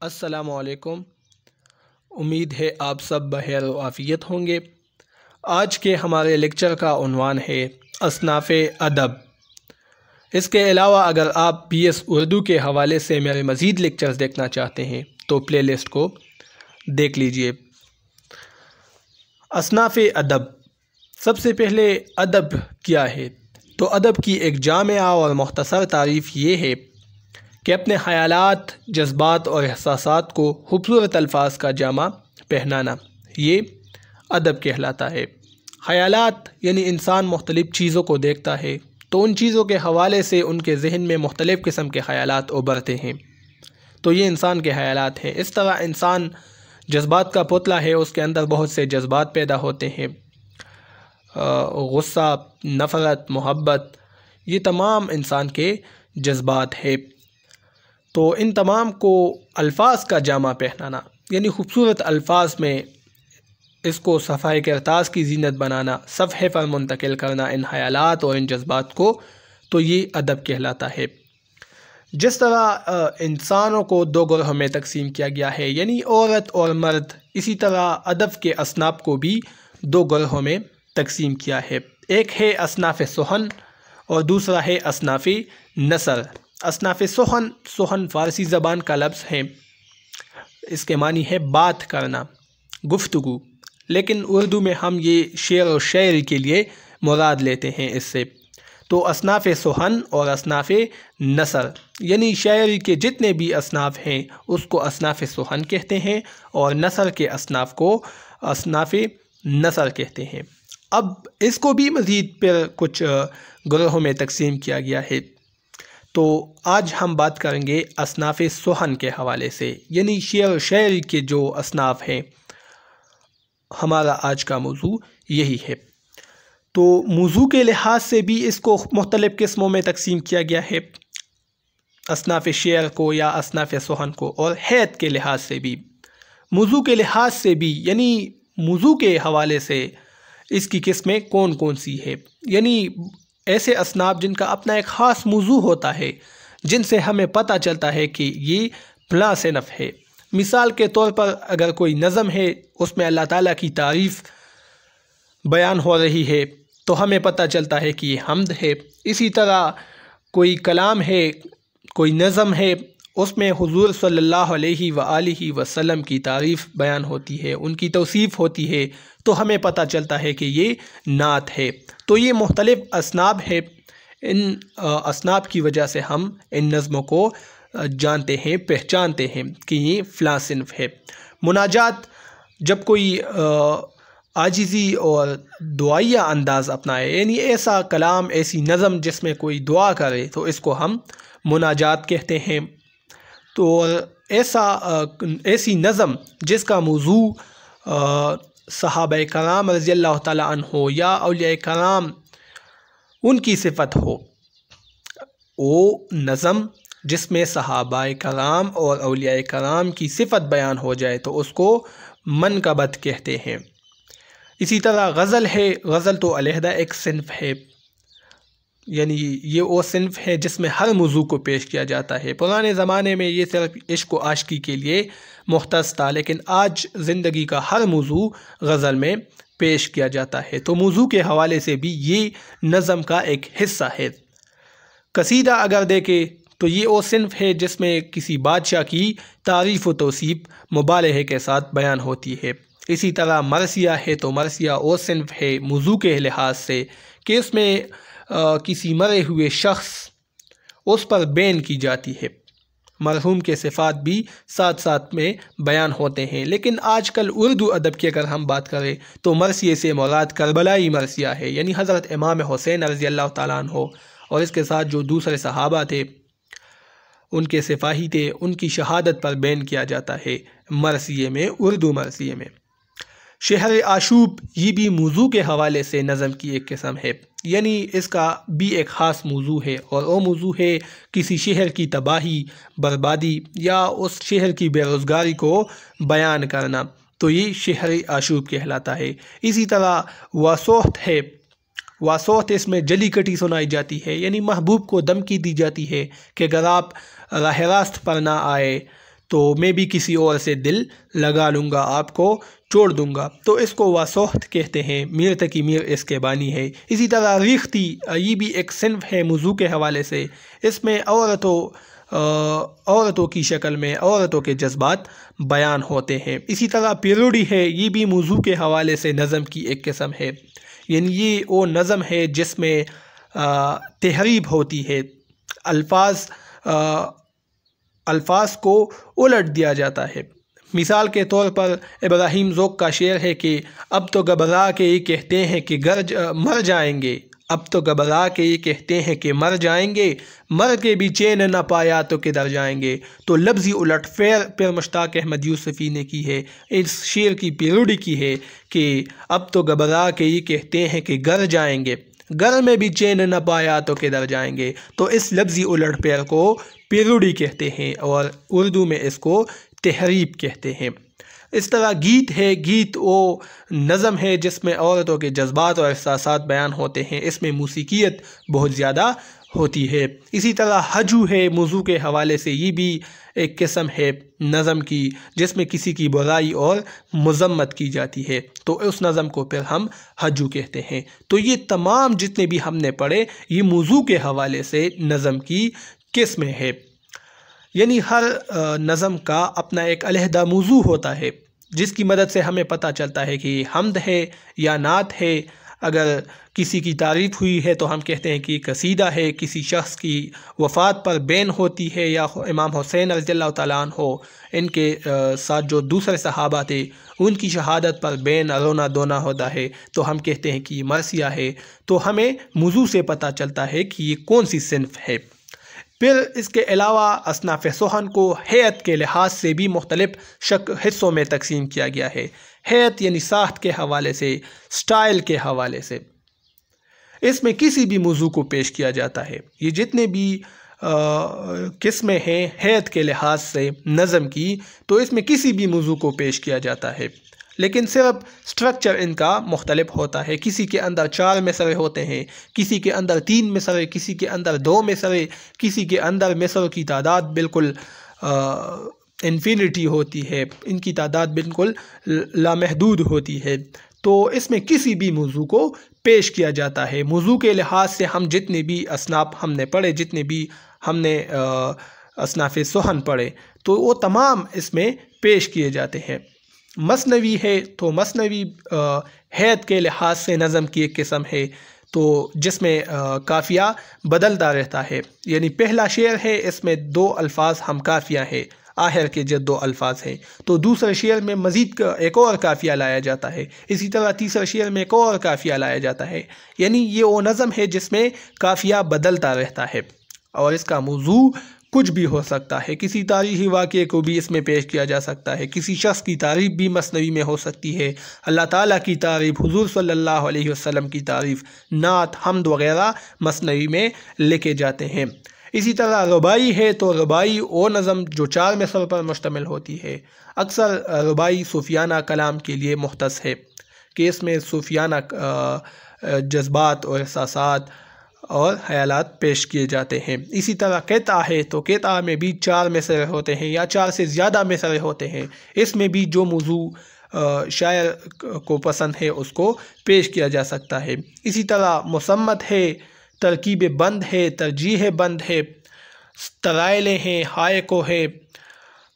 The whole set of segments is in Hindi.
अस्सलामुअलैकुम। उम्मीद है आप सब बखैर व आफ़ियत होंगे। आज के हमारे लेक्चर का उन्वान है असनाफ़े अदब। इसके अलावा अगर आप BS उर्दू के हवाले से मेरे मज़ीद लेक्चर्स देखना चाहते हैं तो प्लेलिस्ट को देख लीजिए। असनाफ़े अदब। सबसे पहले अदब क्या है? तो अदब की एक जामिया और मुख्तसर तारीफ़ ये है कि अपने ख़यालात, जज्बात और एहसासात को खूबसूरत अल्फाज का जामा पहनाना, ये अदब कहलाता है। ख़यालात यानी इंसान मुख्तलिफ़ चीज़ों को देखता है तो उन चीज़ों के हवाले से उनके जहन में मुख्तलिफ़ किस्म के ख़यालात उभरते हैं, तो ये इंसान के ख़यालात हैं। इस तरह इंसान जज्बात का पुतला है, उसके अंदर बहुत से जज्बात पैदा होते हैं, गुस्सा, नफ़रत, मोहब्बत, ये तमाम इंसान के जज्बात है। तो इन तमाम को अल्फाज का जामा पहनाना यानी खूबसूरत अल्फाज में इसको सफ़ाए किरतास की जीनत बनाना, सफ़हे पर मुंतकिल करना इन ख़यालात और इन जज्बात को, तो ये अदब कहलाता है। जिस तरह इंसानों को दो ग्रोह में तकसीम किया गया है यानी औरत और मर्द, इसी तरह अदब के असनाफ़ को भी दो ग्रोहों में तकसीम किया है। एक है असनाफ़े सोहन और दूसरा है असनाफ़े नसर। असनाफ़े सोहन, सोहन फ़ारसी ज़बान का लफ्ज़ है, इसके मानी है बात करना, गुफ्तगू, लेकिन उर्दू में हम ये शेर और शायरी के लिए मुराद लेते हैं इससे। तो असनाफ़े सोहन और असनाफ़े नसर यानी शायरी के जितने भी असनाफ़ हैं उसको असनाफ़े सोहन कहते हैं और नसर के असनाफ़ को असनाफ़े नसर कहते हैं। अब इसको भी मज़ीद पर कुछ ग्रोहों में तकसीम किया गया है। तो आज हम बात करेंगे असनाफ़े सोहन के हवाले से, यानी शेर और शायरी के जो असनाफ़ हैं, हमारा आज का मौजू यही है। तो मौजू के लिहाज से भी इसको मुख्तलिफ़ किस्मों में तकसीम किया गया है, असनाफ़े शेर को या असनाफ़े सोहन को, और हैत के लिहाज से भी, मौजू के लिहाज से भी, यानी मौजू के हवाले से इसकी किस्में कौन कौन सी है, यानी ऐसे असनाफ़ जिनका अपना एक ख़ास मौजू होता है, जिनसे हमें पता चलता है कि ये फ़लाँ सिनफ़ है। मिसाल के तौर पर अगर कोई नज़म है उसमें अल्लाह ताला की तारीफ़ बयान हो रही है तो हमें पता चलता है कि ये हम्द है। इसी तरह कोई कलाम है, कोई नज़म है, उसमें हुज़ूर सल्लल्लाहु अलैहि वसल्लम की तारीफ़ बयान होती है, उनकी तौसीफ़ होती है, तो हमें पता चलता है कि ये नात है। तो ये मुख्तलिफ़ असनाफ़ है। इन असनाफ़ की वजह से हम इन नज़मों को जानते हैं, पहचानते हैं कि ये फ़लाँ सिनफ़ है। मुनाजात, जब कोई आजिज़ी और दुआइया अंदाज़ अपनाए, यानी ऐसा कलाम, ऐसी नज़म जिसमें कोई दुआ करे, तो इसको हम मुनाजात कहते हैं। तो ऐसी नज़म जिसका मौजू सहाबाए कराम रज़ियल्लाहु ताला अन्हो या औलियाए कराम उनकी सिफ़त हो, वो नज़म जिसमें सहाबाए कराम और औलियाए कराम की सिफ़त बयान हो जाए तो उसको मनक़बत कहते हैं। इसी तरह गज़ल है, गज़ल तो अलहदा एक सिनफ़ है, यानी ये वो सिनफ़ है जिसमें हर मौजू को पेश किया जाता है। पुराने ज़माने में ये सिर्फ इश्क व आशिकी के लिए मुख्तस था, लेकिन आज ज़िंदगी का हर मौजू गज़ल में पेश किया जाता है। तो मौजू के हवाले से भी ये नज़म का एक हिस्सा है। कसीदा अगर देखें तो ये वो सिनफ़ है जिसमें किसी बादशाह की तारीफ़ व तौसीफ़ मुबालहे के साथ बयान होती है। इसी तरह मरसिया है तो मरसिया वो सिनफ़ है मौजू के लिहाज से कि उसमें किसी मरे हुए शख्स, उस पर बैन की जाती है, मरहूम के सिफ़ात भी साथ साथ में बयान होते हैं। लेकिन आजकल उर्दू अदब की अगर हम बात करें तो मरसिए से मुराद करबलाई मरसिया है, यानी हज़रत इमाम हुसैन रज़ियल्लाहु ताला अन्हो और इसके साथ जो दूसरे सहाबा थे, उनके सिपाही थे, उनकी शहादत पर बैन किया जाता है मरसिए में, उर्दू मरसिए में। शहर आशूब, ये भी मौजू के हवाले से नज़म की एक किस्म है, यानी इसका भी एक ख़ास मौजू है, और वो मौजू है किसी शहर की तबाही, बर्बादी या उस शहर की बेरोज़गारी को बयान करना, तो ये शहर आशूब कहलाता है। इसी तरह वासोहत है, वासोहत इसमें जली कटी सुनाई जाती है, यानी महबूब को धमकी दी जाती है कि अगर आप राह रास्त पर ना आए तो मैं भी किसी और से दिल लगा लूँगा, आपको छोड़ दूँगा। तो इसको वासोहत कहते हैं। मीर तकी मीर इसके बानी है। इसी तरह रीख्ती, ये भी एक सिन्फ है मौजू के हवाले से। इसमें औरतों की शक्ल में औरतों के जज्बात बयान होते हैं। इसी तरह पिरुडी है, ये भी मौजू के हवाले से नज़म की एक किस्म है। यानी ये वो नज़म है जिसमें तहरीब होती है, अल्फाज को उलट दिया जाता है। मिसाल के तौर पर इब्राहिम ज़ौक़ का शेर है कि अब तो घबरा के ये कहते हैं कि मर जाएंगे, अब तो घबरा के ये कहते हैं कि मर जाएंगे, मर के भी चैन न पाया तो किधर जाएंगे। तो लफ्ज़ी उलट फेर फिर मुश्ताक अहमद यूसुफ़ी ने की है, इस शेर की पिरुडी की है कि अब तो घबरा के ये कहते हैं कि घर जाएंगे, घर में भी चैन न पाया तो किधर जाएंगे। तो इस लफ्ज़ी उलट फेर को पिरुडी कहते हैं और उर्दू में इसको तहरीब कहते हैं। इस तरह गीत है, गीत वो नज़म है जिसमें औरतों के जज्बात और एहसासात बयान होते हैं। इसमें मूसीकियत बहुत ज़्यादा होती है। इसी तरह हजू है, मौजू के हवाले से ये भी एक किस्म है नज़म की जिसमें किसी की बुराई और मज़म्मत की जाती है, तो उस नज़म को फिर हम हजू कहते हैं। तो ये तमाम जितने भी हमने पढ़े ये मौजू के हवाले से नज़म की किस्में है। यानी हर नज़म का अपना एक अलहदा मौजू होता है जिसकी मदद से हमें पता चलता है कि हमद है या नात है। अगर किसी की तारीफ़ हुई है तो हम कहते हैं कि कसीदा है। किसी शख्स की वफ़ात पर बैन होती है या इमाम हुसैन रज़ियल्लाहु ताला अन्हु इनके साथ जो दूसरे सहाबा थे उनकी शहादत पर बैन रोना धोना होता है तो हम कहते हैं कि मरसिया है। तो हमें मौजू से पता चलता है कि ये कौन सी सिन्फ है। फिर इसके अलावा असनाफ़ सोहन को हैत के लिहाज से भी मुख्तलिफ हिस्सों में तकसीम किया गया है। हैत यानी साख्त के हवाले से, स्टाइल के हवाले से, इसमें किसी भी मौजू को पेश किया जाता है। ये जितने भी किस्में हैं हैत के लिहाज से नज़म की, तो इसमें किसी भी मौजू को पेश किया जाता है, लेकिन सिर्फ स्ट्रक्चर इनका मुख्तलिफ होता है। किसी के अंदर 4 मिसरे होते हैं, किसी के अंदर 3 मिसरे, किसी के अंदर 2 मिसरे, किसी के अंदर मिसरों की तादाद बिल्कुल इन्फिनिटी होती है, इनकी तादाद बिल्कुल लामहदूद होती है। तो इसमें किसी भी मौजू को पेश किया जाता है। मौजू के लिहाज से हम जितने भी असनाफ हमने पढ़े, जितने भी हमने असनाफ़ सोहन पढ़े, तो वो तमाम इसमें पेश किए जाते हैं। मसनवी है तो मसनवी हैत के लिहाज से नज़म की एक किस्म है, तो जिसमें काफ़िया बदलता रहता है। यानी पहला शेर है, इसमें 2 अल्फाज हम काफ़िया है, आखिर के जो 2 अल्फाज हैं, तो दूसरे शेर में मज़ीद एक और काफ़िया लाया जाता है। इसी तरह तीसरे शेर में एक और काफ़िया लाया जाता है। यानी ये वो नज़म है जिसमें काफ़िया बदलता रहता है और इसका मौजू कुछ भी हो सकता है। किसी तारीख़ी वाक़े को भी इसमें पेश किया जा सकता है, किसी शख्स की तारीफ़ भी मसनवी में हो सकती है, अल्लाह ताला की तारीफ़, हुज़ूर सल्लल्लाहु अलैहि वसल्लम की तारीफ़, नात, हम्द वग़ैरह मसनवी में लिखे जाते हैं। इसी तरह रुबाई है तो रुबाई वो नज़म जो 4 मिसरों पर मुश्तमिल होती है। अक्सर रुबाई सूफियाना कलाम के लिए मुख्तस है कि इसमें सूफियाना जज्बात और एहसासात और ख़यालात पेश किए जाते हैं। इसी तरह क़िता है तो क़िता में भी 4 मिसरे होते हैं या 4 से ज़्यादा मिसरे होते हैं। इसमें भी जो मौजू शायर को पसंद है उसको पेश किया जा सकता है। इसी तरह मुसम्मत है, तरकीब बंद है, तरजीह बंद है, तराइलें हैं, हायको है,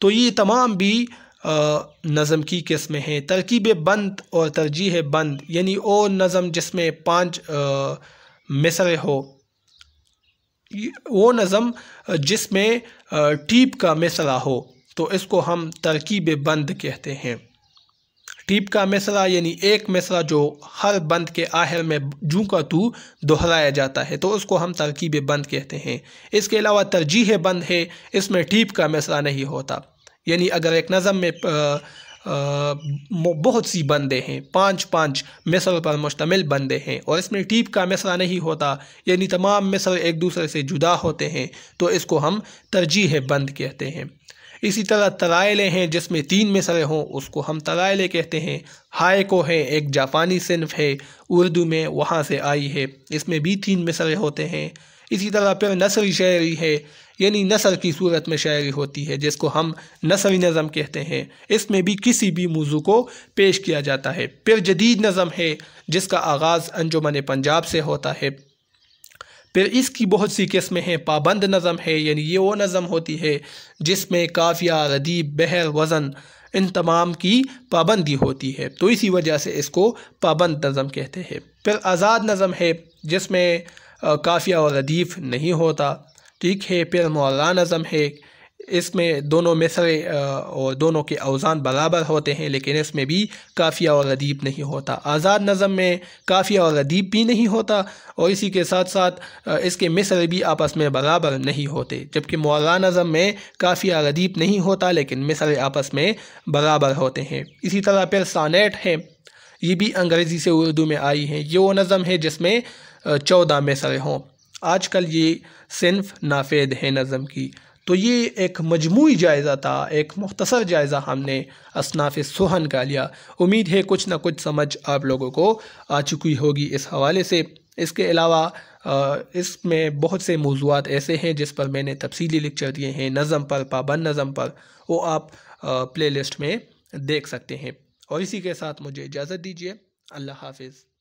तो ये तमाम भी नज़म की किस्में हैं। तरकीब बंद और तरजीह बंद यानी वो नज़म जिसमें 5 मिसरे हो, वो नज़म जिसमें टीप का मिसरा हो, तो इसको हम तरकीब बंद कहते हैं। टीप का मिसरा यानी एक मिसरा जो हर बंद के आखिर में जू का तू दोहराया जाता है, तो उसको हम तरकीब बंद कहते हैं। इसके अलावा तरजीह बंद है, इसमें टीप का मिसरा नहीं होता। यानी अगर एक नज़म में बहुत सी बंदे हैं, 5-5 मिसर पर मुश्तमिल बंदे हैं और इसमें टीप का मिसरा नहीं होता, यानी तमाम मिसर एक दूसरे से जुदा होते हैं, तो इसको हम तरजीह बंद कहते हैं। इसी तरह तराइलें हैं जिसमें 3 मिसरे हों, उसको हम तराइलें कहते हैं। हायको है एक जापानी सिन्फ है, उर्दू में वहाँ से आई है, इसमें भी 3 मिसरे होते हैं। इसी तरह फिर नसरी शायरी है, यानी नसर की सूरत में शायरी होती है, जिसको हम नसरी नज़म कहते हैं। इसमें भी किसी भी मौजू को पेश किया जाता है। फिर जदीद नज़म है, जिसका आगाज़ अंजुमन पंजाब से होता है। फिर इसकी बहुत सी किस्में हैं। पाबंद नज़म है, यानी ये वो नज़म होती है जिसमें काफ़िया, रदीफ, बहर, वज़न इन तमाम की पाबंदी होती है, तो इसी वजह से इसको पाबंद नज़म कहते हैं। फिर आज़ाद नज़म है, जिसमें काफ़िया और रदीफ़ नहीं होता, ठीक है। फिर मुअल्ला नज़म है, इसमें दोनों मिसरे और दोनों के औज़ान बराबर होते हैं, लेकिन इसमें भी काफ़िया और रदीफ़ नहीं होता। आज़ाद नज़म में काफ़िया और रदीफ़ भी नहीं होता और इसी के साथ साथ इसके मिसरे भी आपस में बराबर नहीं होते, जबकि मुअल्ला नज़म में काफ़िया रदीफ़ नहीं होता लेकिन मिसरे आपस में बराबर होते हैं। इसी तरह फिर सानेट है, ये भी अंग्रेज़ी से उर्दू में आई हैं। ये वो नज़म है जिसमें 14 मिसरे हों। आजकल ये सिन्फ नाफेद है नज़म की। तो ये एक मजमूई जायज़ा था, एक मुख्तसर जायज़ा हमने असनाफ़ सुहन का लिया। उम्मीद है कुछ ना कुछ समझ आप लोगों को आ चुकी होगी इस हवाले से। इसके अलावा इसमें बहुत से मौज़ूआत ऐसे हैं जिस पर मैंने तफसीली लेक्चर दिए हैं, नज़म पर, पाबंद नज़म पर, वो आप प्लेलिस्ट में देख सकते हैं। और इसी के साथ मुझे इजाज़त दीजिए। अल्लाह हाफ़िज़।